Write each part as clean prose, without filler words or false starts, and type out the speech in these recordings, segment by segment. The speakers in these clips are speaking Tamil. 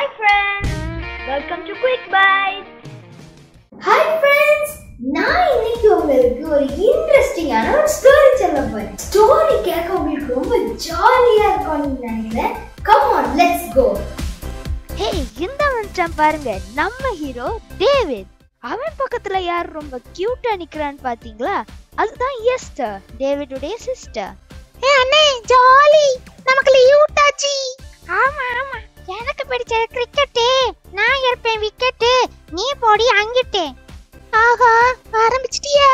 Hi friends, welcome to Quick Bites. Hi friends, நான் இன்னைக்கு உங்களுக்கு ஒரு இன்ட்ரஸ்டிங்கான ஒரு ஸ்டோரி சொல்ல போறேன். ஸ்டோரி கேட்க உங்களுக்கு ரொம்ப ஜாலியா இருக்கும்னு நினைக்கிறேன். Come on, let's go. Hey, இந்த மச்சான் பாருங்க, நம்ம ஹீரோ டேவிட். அவன் பக்கத்துல யார் ரொம்ப கியூட்டா நிக்கறான்னு பாத்தீங்களா? அதுதான் எஸ்தர், டேவிடோட சிஸ்டர். ஏய் அண்ணே, ஜாலி. நமக்கு லீவ் விட்டாச்சி. ஆமா ஆமா. எனக்கு பிடிச்ச கிரிக்கெட். நான் இருப்பேன் விக்கெட். நீ போடி அங்கிட்டே. ஆஹா, ஆரம்பிச்சிட்டியா?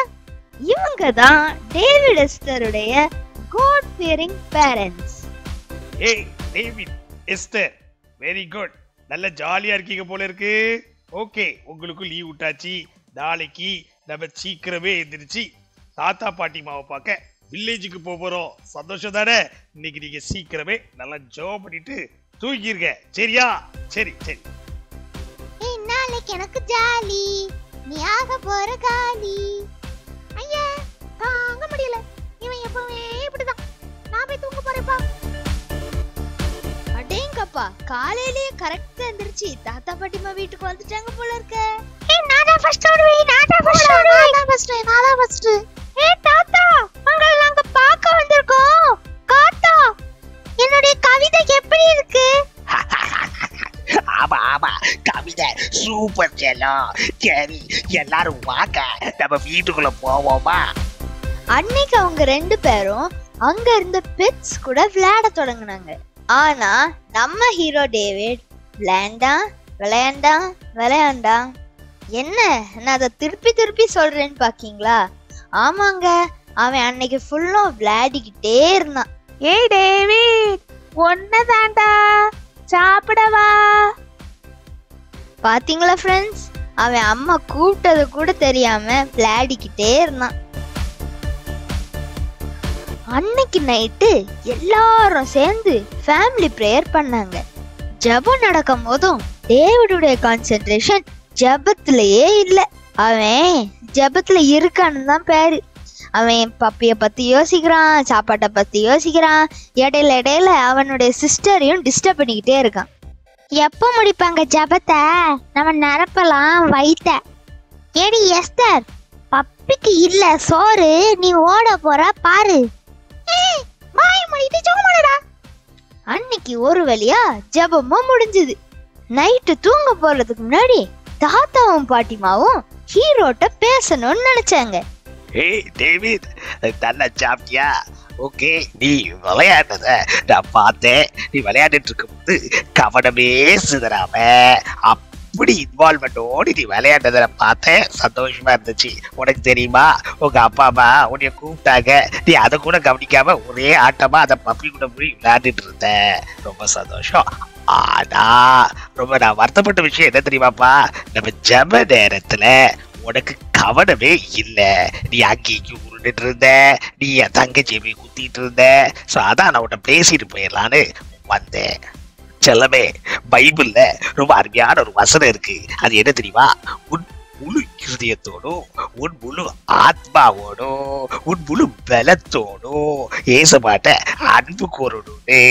இவங்க தான் டேவிட் எஸ்தருடைய காட் ஃபியரிங் பேரண்ட்ஸ். ஏய் டேவிட், எஸ்தர், வெரி குட். நல்ல ஜாலியா இருக்கீங்க போல இருக்கு. ஓகே, உங்களுக்கு லீவ் விட்டாச்சு. நாளைக்கு நம்ம சீக்கிரமே எந்திரிச்சு தாத்தா பாட்டி மாவை பார்க்க வில்லேஜுக்கு போறோம். சந்தோஷம் தானே? இன்னைக்கு நீங்க சீக்கிரமே நல்லா ஜாப் பண்ணிட்டு தூங்கிருங்க, சரியா? சரி சரி. ஏய், நாளைக்கு எனக்கு ஜாலி. நீ ஆக போற காலி. ஐயா, தாங்க முடியல. இவன் எப்பவுமே இப்படிதான். நான் போய் தூங்க போறேன்ப்பா. அடேங்கப்பா, காலையிலேயே கரெக்டா எந்திரிச்சு தாத்தா பாட்டிமா வீட்டுக்கு வந்துட்டாங்க போல இருக்க. ஏய், நான் தான் ஃபர்ஸ்ட் ஓடுவேன். நான் தான் ஃபர்ஸ்ட். ஏய் தாத்தா, உங்களை நாங்க பார்க்க வந்திருக்கோம். காத்தா, என்னுடைய கவிதை எப்படி இருக்கு? ஆமா ஆமா, கவிதை சூப்பர் செல்லம். சரி, எல்லாரும் வாங்க, நம்ம வீட்டுக்குள்ள போவோமா? அன்னைக்கு அவங்க ரெண்டு பேரும் அங்க இருந்த பெட்ஸ் கூட விளையாட தொடங்கினாங்க. ஆனா நம்ம ஹீரோ டேவிட் விளையாண்டா. என்ன, நான் அதை திருப்பி சொல்றேன்னு பாக்கீங்களா? ஆமாங்க, அவன் அன்னைக்கு ஃபுல்லா விளையாடிக்கிட்டே இருந்தான். ஏய் டேவிட், ஒன்னதாண்டா, சாப்பிடவா? பாத்தீங்களா ஃப்ரெண்ட்ஸ், அவன் அம்மா கூப்பிட்டது கூட தெரியாம விளையாடிக்கிட்டே இருந்தான். அன்னைக்கு நைட்டு எல்லாரும் சேர்ந்து ஃபேமிலி பிரேயர் பண்ணாங்க. ஜெபம் நடக்கும் போதும் டேவிடுடைய கான்சென்ட்ரேஷன் ஜெபத்திலேயே இல்ல. அவன் ஜெபத்துல இருக்கான்னு தான் பேரு. அவன் பப்பிய பத்தி யோசிக்கிறான், சாப்பாட்டை பத்தி யோசிக்கிறான். இடையில அவனுடைய சிஸ்டரையும் டிஸ்டர்ப் பண்ணிக்கிட்டே இருக்கான். எப்ப முடிப்பாங்க ஜபத்தை? நம்ம நிரப்பலாம் வைத்த. ஏடி எஸ்தர், பப்பிக்கு இல்ல சோறு, நீ ஓட போற பாரு. வாய் மூடிட்டு சும்மாடா. அன்னைக்கு ஒரு வழியா ஜெபமும் முடிஞ்சது. நைட்டு தூங்க போறதுக்கு முன்னாடி தாத்தாவும் பாட்டிமாவும் ஹீரோட்ட பேசணும்னு நினைச்சாங்க. ஏய் டேவிட், நல்லா சாப்பிட்டியா? ஓகே, நீ விளையாடுறத நான் பார்த்தேன். நீ விளையாடிட்டு இருக்கும்போது கவனமே சிதறாம அப்படி இன்வால்மெண்டோடு நீ விளையாடுறத பார்த்தேன். சந்தோஷமா இருந்துச்சு. உனக்கு தெரியுமா, உங்க அப்பா அம்மா உன்னைய கூப்பிட்டாங்க, நீ அதை கூட கவனிக்காம ஒரே ஆட்டமா அதை பப்பி கூட போய் விளையாடிட்டு இருந்த. ரொம்ப சந்தோஷம். ஆனா ரொம்ப நான் வருத்தப்பட்ட விஷயம் என்ன தெரியுமாப்பா? நம்ம ஜெப நேரத்துல உனக்கு கவனமே இல்ல. நீ அங்கேயும் உருண்டுட்டு இருந்த, நீ என் தங்கச்சியை போய் குத்திட்டு இருந்த. ஸோ அதான் நான் உன்னை பேசிட்டு போயிடலான்னு வந்தேன். செல்லமே, பைபிள்ல ரொம்ப அருமையான ஒரு வசனம் இருக்கு. அது என்ன தெரியுமா? உன் முழு இருதயத்தோடும், உன் முழு ஆத்மாவோடும், உன் முழு பலத்தோடும் ஏசப்பாட்ட அன்பு கூறணும்னு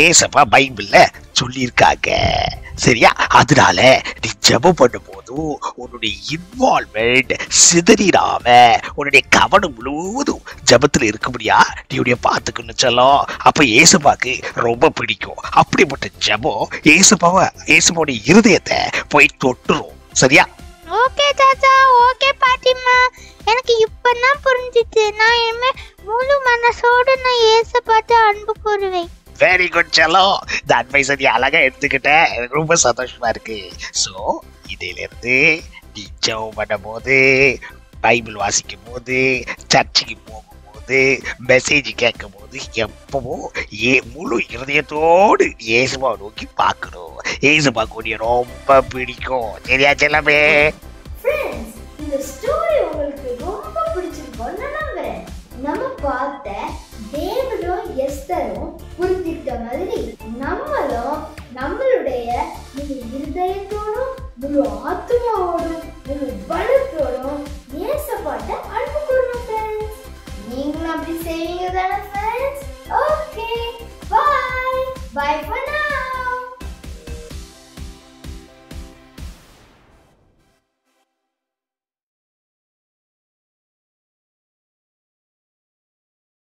ஏசப்பா பைபிள்ல சொல்லியிருக்காங்க. சரியா? அதனால நீ ஜெபம் பண்ணும் போதும் உன்னுடைய இன்வால்வ்மெண்ட் சிதறிடாம உன்னுடைய கவனம் முழுவதும் ஜெபத்துல இருக்க முடியா நீ பார்த்துக்கணும் சொல்லும். அப்ப ஏசப்பாக்கு ரொம்ப பிடிக்கும். அப்படிப்பட்ட ஜெபம் ஏசப்பாவுடைய இருதயத்தை போய் தொட்டுரும். சரியா? ஓகே தாத்தா, ஓகே பாட்டிமா, எனக்கு இப்பதான் புரிஞ்சிச்சு. நான் இனிமே முழு மனசோடு நான் ஏச பார்த்து அன்பு கூறுவேன். வெரி குட் செல்லம். இந்த அட்வைஸை நீ அழகா எடுத்துக்கிட்ட. எனக்கு ரொம்ப சந்தோஷமா இருக்கு. ஸோ இதில இருந்து நீ ஜெபம் பண்ணும் போது, பைபிள் வாசிக்கும் போது, சர்ச்சுக்கு போகும்போது, மெசேஜ் கேட்கும் போது எப்பவும் முழு இருதயத்தோடு ஏசுபா நோக்கி பார்க்கணும். ஏசுபா கூடிய ரொம்ப பிடிக்கும். சரியா செல்லமே? ஃப்ரெண்ட்ஸ், இந்த ஸ்டோரி உங்களுக்கு ரொம்ப பிடிச்சிருக்கும்னு நம்புறேன். நம்ம பார்த்த டேவிடும் எஸ்தரும் புரிஞ்சுக்கிட்ட மாதிரி நம்மளும் நம்மளுடைய முழு இருதயத்தோடும் முழு ஆத்மாவோடும்